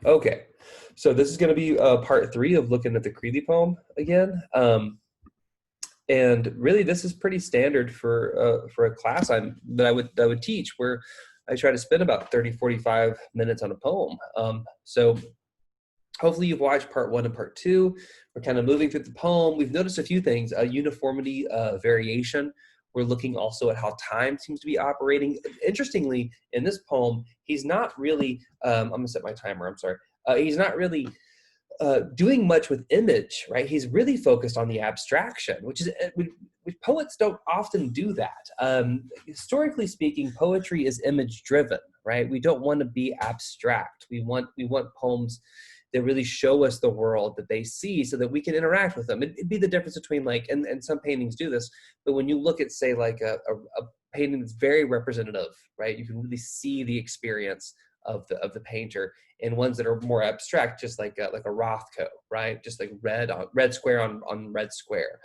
Okay, so this is going to be part three of looking at the Creeley poem again. And really, this is pretty standard for a class that I would teach, where I try to spend about 30, 45 minutes on a poem. So hopefully you've watched part one and part two. We're kind of moving through the poem. We've noticed a few things: uniformity, variation. We're looking also at how time seems to be operating. Interestingly, in this poem, he's not really. I'm gonna set my timer. I'm sorry. He's not really doing much with image, right? He's really focused on the abstraction, which is which poets don't often do that. Historically speaking, poetry is image driven, right? We don't want to be abstract. We want poems that really show us the world that they see, so that we can interact with them. It'd be the difference between, like, and some paintings do this, but when you look at, say, like a painting that's very representative, right? You can really see the experience of the painter, and ones that are more abstract, just like a Rothko, right? Just like red square on red square.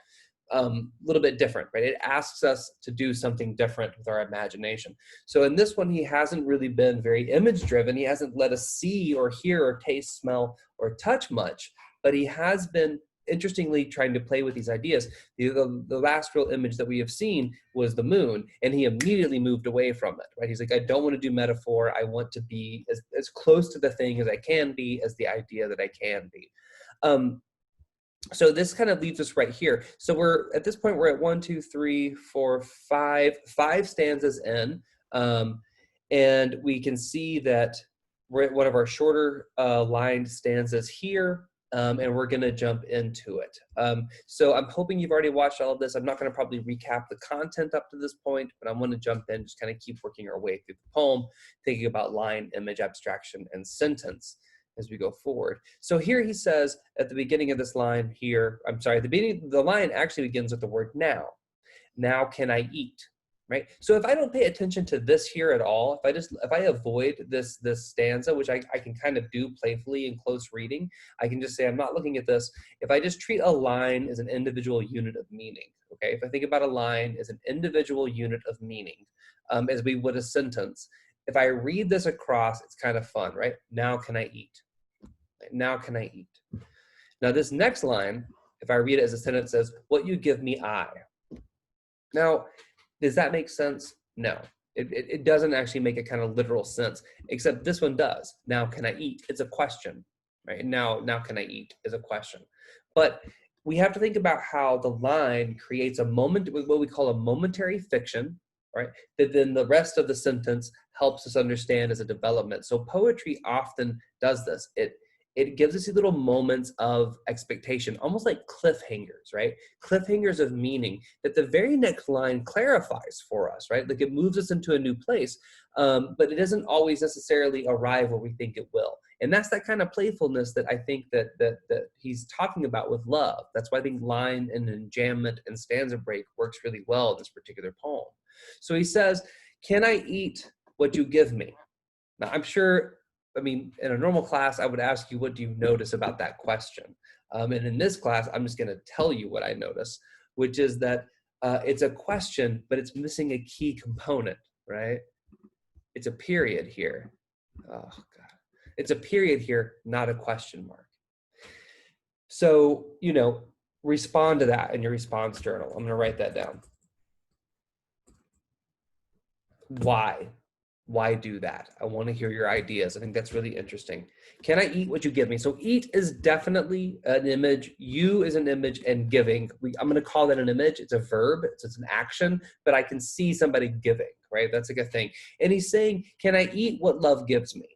A little bit different, right? It asks us to do something different with our imagination. So in this one, he hasn't really been very image driven. He hasn't let us see or hear or taste, smell, or touch much, but he has been interestingly trying to play with these ideas. The last real image that we have seen was the moon, and he immediately moved away from it, right? He's like, I don't want to do metaphor. I want to be as close to the thing as I can be, as the idea that I can be. So this kind of leaves us right here. So we're at this point, we're at 1, 2, 3, 4, 5 stanzas in. And we can see that we're at one of our shorter lined stanzas here. And we're going to jump into it. So I'm hoping you've already watched all of this. I'm not going to probably recap the content up to this point, but I want to jump in, just kind of keep working our way through the poem, thinking about line, image, abstraction, and sentence as we go forward. So here he says at the beginning of this line here, I'm sorry, the beginning, the line actually begins with the word now. Now can I eat? Right? So if I don't pay attention to this here at all, if I avoid this stanza, which I can kind of do playfully in close reading, I can just say I'm not looking at this. If I just treat a line as an individual unit of meaning, okay? If I think about a line as an individual unit of meaning, as we would a sentence, if I read this across, it's kind of fun, right? Now can I eat? Now can I eat? Now this next line, if I read it as a sentence, says, what you give me, I. Now, does that make sense? No, it doesn't actually make a kind of literal sense, except this one does. Now can I eat? It's a question, right? Now can I eat is a question. But we have to think about how the line creates a moment, what we call a momentary fiction, right? That then the rest of the sentence helps us understand as a development. So poetry often does this. It gives us these little moments of expectation, almost like cliffhangers, right? Cliffhangers of meaning that the very next line clarifies for us, right? Like it moves us into a new place, but it doesn't always necessarily arrive where we think it will. And that's that kind of playfulness that I think that he's talking about with love. That's why I think line and enjambment and stanza break works really well in this particular poem. So he says, can I eat what you give me? Now, I'm sure, I mean, in a normal class, I would ask you, what do you notice about that question? And in this class, I'm just going to tell you what I notice, which is that it's a question, but it's missing a key component, right? It's a period here. Oh, God. It's a period here, not a question mark. So, respond to that in your response journal. I'm going to write that down. Why? Why do that? I want to hear your ideas. I think that's really interesting. Can I eat what you give me? So eat is definitely an image. You is an image, and giving. I'm going to call that an image. It's a verb. It's an action, but I can see somebody giving, right? That's like a thing. And he's saying, can I eat what love gives me?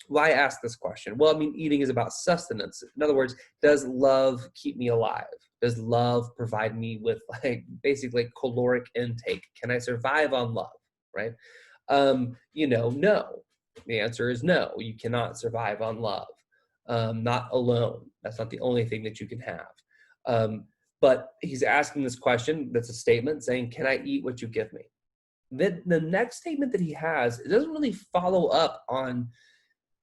Why ask this question? Well, I mean, eating is about sustenance. In other words, does love keep me alive? Does love provide me with basically caloric intake? Can I survive on love, right? No. The answer is no. You cannot survive on love. Not alone. That's not the only thing that you can have. But he's asking this question. That's a statement saying, can I eat what you give me? Then the next statement that he has, it doesn't really follow up on,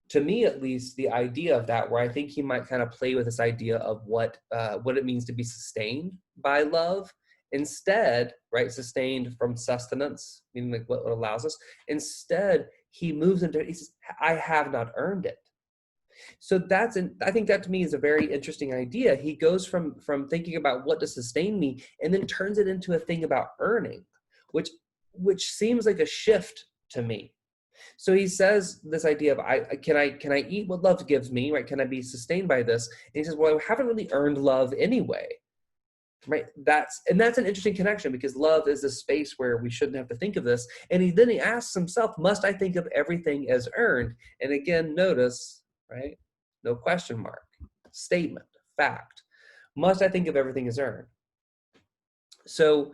to me at least, the idea of that, where I think he might kind of play with this idea of what it means to be sustained by love. Instead, right, sustained from sustenance, meaning like what allows us. Instead, he moves into, he says, I have not earned it. So I think that to me is a very interesting idea. He goes from thinking about what to sustain me and then turns it into a thing about earning, which seems like a shift to me. So he says this idea of can I eat what love gives me, right? Can I be sustained by this? And he says, well, I haven't really earned love anyway. Right. That's an interesting connection, because love is a space where we shouldn't have to think of this. And then he asks himself, must I think of everything as earned? And again, notice, right? No question mark. Statement, fact. Must I think of everything as earned? So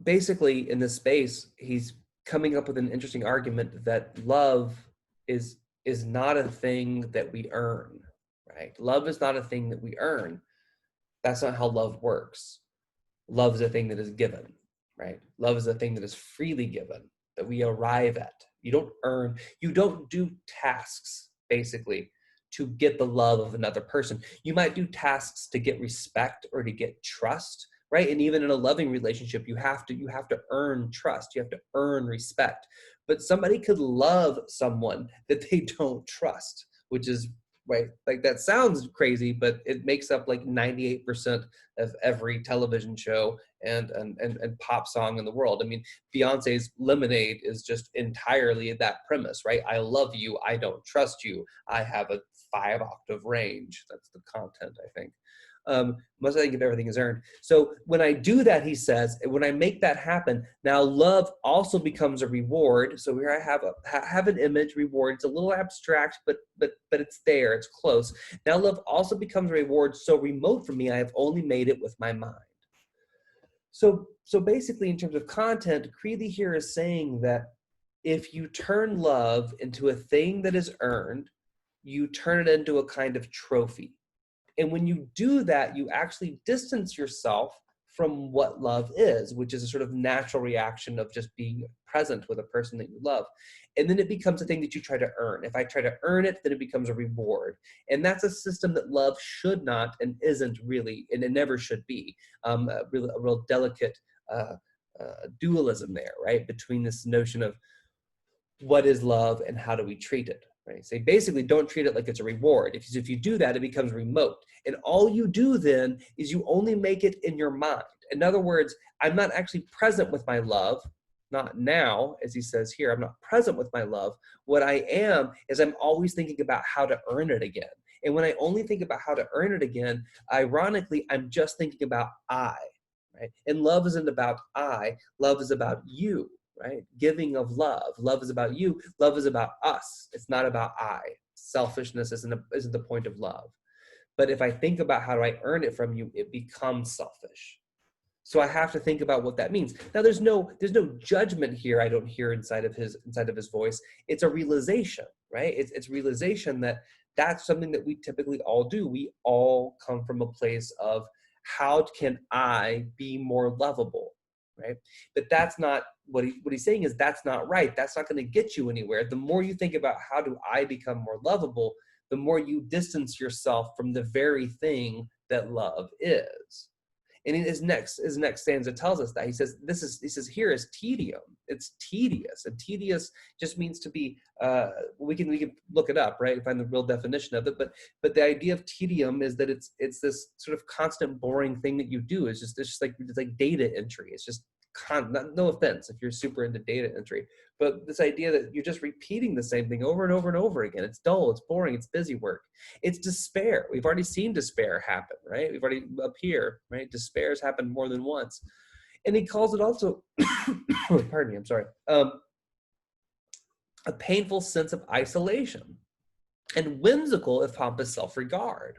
basically in this space, he's coming up with an interesting argument that love is not a thing that we earn, right? Love is not a thing that we earn. That's not how love works. Love is a thing that is given, right? Love is a thing that is freely given, that we arrive at. You don't earn, you don't do tasks, basically, to get the love of another person. You might do tasks to get respect or to get trust, right? And even in a loving relationship, you have to earn trust. You have to earn respect. But somebody could love someone that they don't trust, which is right. Like, that sounds crazy, but it makes up like 98% of every television show and pop song in the world. I mean, Beyonce's Lemonade is just entirely that premise, right? I love you. I don't trust you. I have a 5-octave range. That's the content, I think. Must I think if everything is earned? So when I do that, he says, when I make that happen, now love also becomes a reward. So here I have an image, reward. It's a little abstract, but it's there. It's close. Now love also becomes a reward so remote from me, I have only made it with my mind. So basically, in terms of content, Creeley here is saying that if you turn love into a thing that is earned, you turn it into a kind of trophy. And when you do that, you actually distance yourself from what love is, which is a sort of natural reaction of just being present with a person that you love. And then it becomes a thing that you try to earn. If I try to earn it, then it becomes a reward. And that's a system that love should not and isn't really, and it never should be. A real delicate dualism there, right? Between this notion of what is love and how do we treat it. Right? So basically, don't treat it like it's a reward. If you do that, it becomes remote. And all you do then is you only make it in your mind. In other words, I'm not actually present with my love, not now, as he says here. I'm not present with my love. What I am is I'm always thinking about how to earn it again. And when I only think about how to earn it again, ironically, I'm just thinking about I. Right? And love isn't about I. Love is about you. Right? Giving of love. Love is about you. Love is about us. It's not about I. Selfishness isn't the point of love. But if I think about how do I earn it from you, it becomes selfish. So I have to think about what that means. Now there's no judgment here. I don't hear inside of his voice. It's a realization, right? It's realization that that's something that we typically all do. We all come from a place of how can I be more lovable? Right? But that's not what he's saying is that's not right. That's not going to get you anywhere. The more you think about how do I become more lovable, the more you distance yourself from the very thing that love is. And in his next stanza tells us that he says here is tedium. It's tedious, and tedious just means to be. We can look it up, right? Find the real definition of it. But the idea of tedium is that it's this sort of constant boring thing that you do. It's just like data entry. It's just no offense if you're super into data entry, but this idea that you're just repeating the same thing over and over and over again. It's dull, it's boring, it's busy work. It's despair. We've already seen despair happen, right? We've already up here, right? Despair has happened more than once. And he calls it also, pardon me, I'm sorry, a painful sense of isolation and whimsical if pompous self-regard.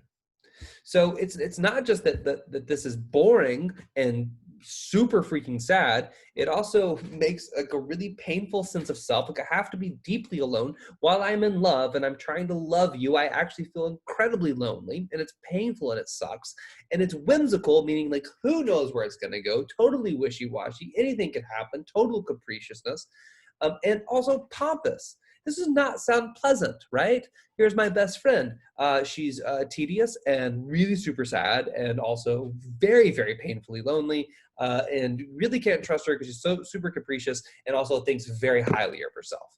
So it's not just that this is boring and super freaking sad. It also makes like a really painful sense of self. Like I have to be deeply alone while I'm in love and I'm trying to love you. I actually feel incredibly lonely, and it's painful and it sucks. And it's whimsical, meaning like who knows where it's going to go. Totally wishy-washy. Anything can happen. Total capriciousness. And also pompous. This does not sound pleasant, right? Here's my best friend. She's tedious and really super sad and also very, very painfully lonely, and really can't trust her because she's so super capricious and also thinks very highly of herself.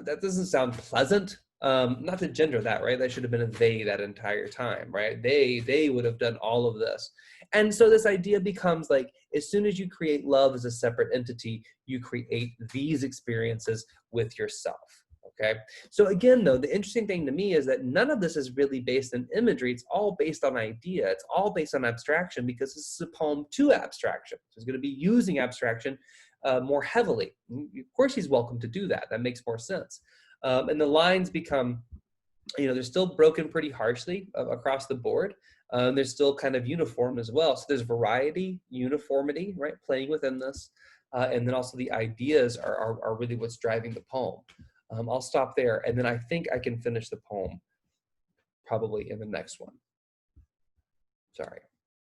that doesn't sound pleasant. Not to gender that, right? That should have been a they that entire time, right? They would have done all of this. And so this idea becomes like, as soon as you create love as a separate entity, you create these experiences with yourself. Okay. So again, though, the interesting thing to me is that none of this is really based in imagery. It's all based on idea. It's all based on abstraction, because this is a poem to abstraction. So it's going to be using abstraction more heavily. Of course, he's welcome to do that. That makes more sense. And the lines become, they're still broken pretty harshly across the board. They're still kind of uniform as well. So there's variety, uniformity, right, playing within this. And then also the ideas are really what's driving the poem. I'll stop there, and then I think I can finish the poem probably in the next one. Sorry.